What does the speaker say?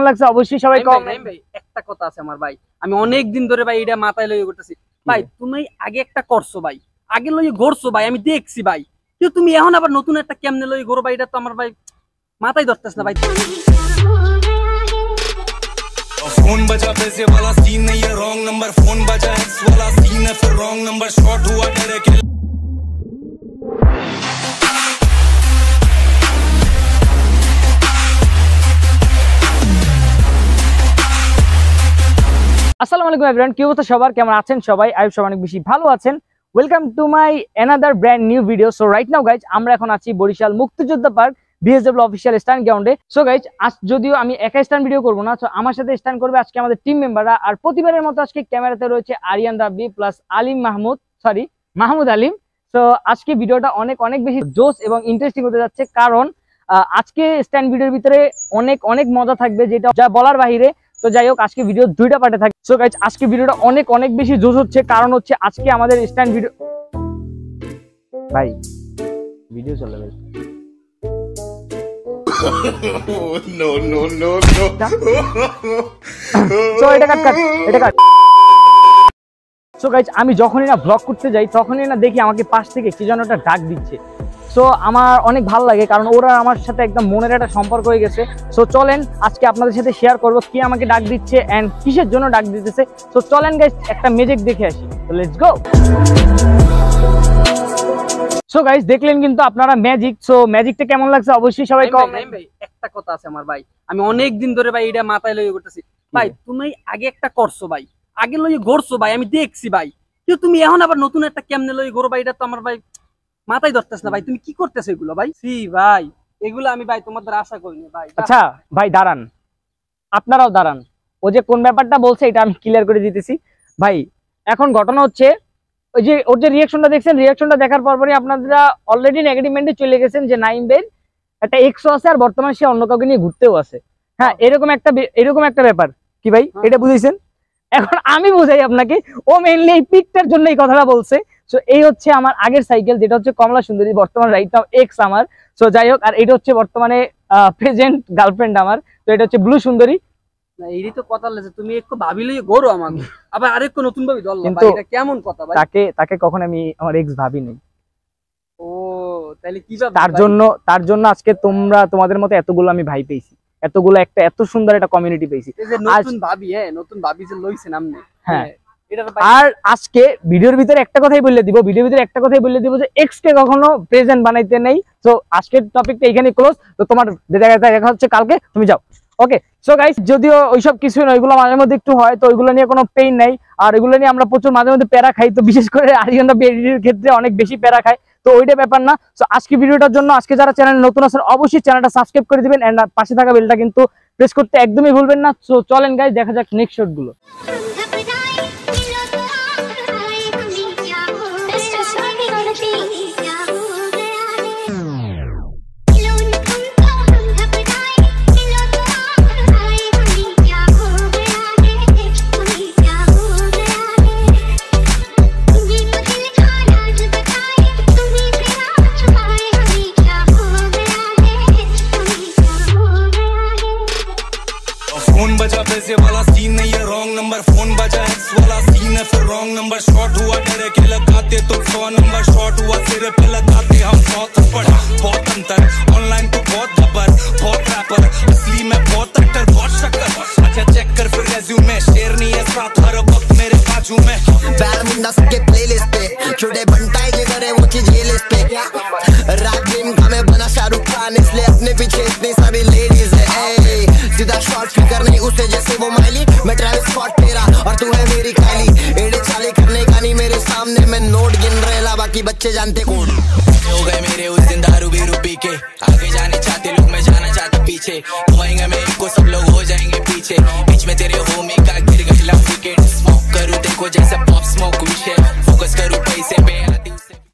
লাগছে অবশ্যই সবাই কম। ভাই একটা কথা আছে আমার ভাই, আমি অনেক দিন ধরে ভাই এটা মাথায় লইয়ে করতেছি ভাই। তুমি আগে একটা করছো ভাই, আগে লইয়ে ঘুরছো ভাই, আমি দেখছি ভাই। কিন্তু তুমি এখন আবার নতুন একটা কেমনে লইয়ে ঘুরো ভাই, এটা তো আমার ভাই মাথায় ধরতেছ না ভাই। फोन बजा पैसे वाला सीन नहीं है, रॉन्ग नंबर। फोन बजा एक्स वाला सीन है, फिर रॉन्ग नंबर शॉट हुआ डायरेक्ट। আসসালামু আলাইকুম এভরিওয়ান, কি অবস্থা সবার, কেমন আছেন সবাই? আই সবাই অনেক বেশি ভালো আছেন। Welcome to my another brand new video. So right now guys, আমরা এখন আছি বরিশাল মুক্তিযোদ্ধা পার্ক বিএসডব্লিউ অফিসিয়াল স্ট্যান্ড গ্রাউন্ডে। সো গাইজ, আজ যদিও আমি একা স্ট্যান্ড ভিডিও করবো না, তো আমার সাথে স্ট্যান্ড করবে আজকে আমাদের টিম মেম্বাররা। আর প্রতিবারের মতো আজকে ক্যামেরাতে রয়েছে আরিয়ান রাব্বি প্লাস মাহমুদ আলিম। তো আজকে ভিডিওটা অনেক অনেক বেশি জোস এবং ইন্টারেস্টিং হতে যাচ্ছে, কারণ আজকে স্ট্যান্ড ভিডিওর ভিতরে অনেক অনেক মজা থাকবে, যেটা যা বলার বাহিরে। তো যাই হোক, আজকে ভিডিও দুইটা পার্টে থাকে। সো গাইজ, আজকে ভিডিওটা অনেক অনেক বেশি জোস হচ্ছে, কারণ হচ্ছে আজকে আমাদের স্ট্যান্ড ভিডিও ভাই ভিডিও চলে ভাই। नो नो नो সো এটা কাট। সো গাইজ, আমি যখনই না ব্লগ করতে যাই তখনই না দেখি আমাকে পাশ থেকে কি যেন একটা ডাক দিচ্ছে। সো আমার অনেক ভালো লাগে, কারণ ওরা আমার সাথে একদম মনের একটা সম্পর্ক হয়ে গেছে। সো চলেন আজকে আপনাদের সাথে শেয়ার করবো কি আমাকে ডাক দিচ্ছে এন্ড কিসের জন্য ডাক দিতেছে। সো চলেন গাইজ, একটা ম্যাজিক দেখে আসি। তো লেটস গো। সো গাইজ, দেখলেন কিন্তু আপনারা ম্যাজিক। সো ম্যাজিকটা কেমন লাগছে অবশ্যই সবাই কম। ভাই একটা কথা আছে আমার ভাই, আমি অনেক দিন ধরে ভাই এটা মাথায় লইয়ে করতেছি ভাই। তুমি আগে একটা করছো ভাই, আগে লইয়ে ঘুরছো ভাই, আমি দেখছি ভাই। কিন্তু তুমি এখন আবার নতুন একটা কেমনে লইয়ে ঘুরো ভাই, এটা তো আমার ভাই মাথায় ধরতেছ না ভাই। তুমি কি করতেছো এগুলো ভাই? সি ভাই, এগুলো আমি ভাই তোমাদের আশা করিনি ভাই। আচ্ছা ভাই দাঁড়ান, আপনারাও দাঁড়ান। ও যে কোন ব্যাপারটা বলছে এটা আমি ক্লিয়ার করে দিতেছি ভাই। এখন ঘটনা হচ্ছে, ওই যে ওর যে রিয়াকশনটা দেখছেন, রিয়াকশনটা দেখার পরপরই আপনারা অলরেডি নেগেটিভমেন্টে চলে গেছেন যে নাইম বের একটা এক্সও আছে, আর বর্তমানে সে অন্য কাউকে নিয়ে ঘুরতেও আছে। হ্যাঁ, এরকম একটা ব্যাপার কি ভাই, এটা বুঝেছেন? এখন আমি বুঝাই আপনাকে, ও মেইনলি এই পিকটার জন্য এই কথাটা বলছে। সো এই হচ্ছে আমার আগের সাইকেল, যেটা হচ্ছে কমলা সুন্দরী, বর্তমান রাইট নাও এক্স আমার। সো যাই হোক, আর এটা হচ্ছে বর্তমানে প্রেজেন্ট গার্লফ্রেন্ড আমার। তো এটা হচ্ছে ব্লু সুন্দরী। না এই তো কথা লাগছে, তুমি একটু ভাবিলেই গরো আমাকে আবার আরেকটু নতুন ভাবি দল ভাই, এটা কেমন কথা ভাই? তাকে কখন আমি আমার এক্স ভাবিনি। ও তাহলে কি ভাব? তার জন্য আজকে তোমাদের মতো এতগুলো আমি ভাই পেয়েছি, এতগুলো একটা এত সুন্দর একটা কমিউনিটি পেয়েছি। এই যে নতুন ভাবি, নতুন ভাবি যে লইছেন আপনি। হ্যাঁ, আর আজকে ভিডিওর ভিতরে একটা কথাই বলে দিব যে এক্স কে কখনো প্রেজেন্ট বানাইতে নেই। তো আজকের টপিকটা এখানে ক্লোজ। তো তোমার দেখা হচ্ছে কালকে, তুমি যাও। ওকে। সো গাইস, যদিও ওইসব কিছু নয়, ওইগুলো মাঝে মধ্যে একটু হয়, তো ওইগুলো নিয়ে কোনো পেইন নাই। আর এগুলো নিয়ে আমরা প্রচুর মাঝে মধ্যে প্যারা খাই, তো বিশেষ করে আরিয়ান রাব্বি এডিটের ক্ষেত্রে অনেক বেশি প্যারা খায়। তো ওইটা ব্যাপার না। সো আজকে ভিডিওটার জন্য আজকে যারা চ্যানেলে নতুন আছেন অবশ্যই চ্যানেলটা সাবস্ক্রাইব করে দিবেন, এন্ড পাশে থাকা বেলটা কিন্তু প্রেস করতে একদমই ভুলবেন না। সো চলেন গাইস, দেখা যাক নেক্সট শট গুলো। फोन बजा पैसे वाला सीन नहीं है, रॉन्ग नंबर। फोन बजा एक्स वाला सीन है, फिर रॉन्ग नंबर शॉट हुआ डायरेक्ट। लगाते तो 100 नंबर शॉट हुआ सिरे पे, लगाते हम 100 थप्पड़। बहुत अंतर ऑनलाइन तो बहुत गब्बर, बहुत रैपर असली में बहुत एक्टर, बहुत शक्कर। अच्छा चेक कर फिर रेज्यूमे, शेर नहीं है साथ हर वक्त मेरे बाजू में। बैड मुंडा सबके प्लेलिस्ट पे, छोटे बनटाई जे करे वो चीज ये लिस्ट पे। रैप गेम का मैं बना शाहरुख खान, इसलिए अपने पीछे इतनी सारी लेडीज है। सीधा शॉर्ट फिकर नहीं उसे जैसे वो माइली, मैं ट्रैविस स्कॉट तेरा और तू है मेरी काइली। एड़े चाले करने का नहीं मेरे सामने, मैं नोट गिन रहेला, बाकी बच्चे जानते कौन हो गए मेरे उस दिन दारू बीरू पी के। आगे जाने चाहते लोग, मैं जाना चाहता पीछे, खोएंगे मेरे को सब लोग हो जाएंगे पीछे।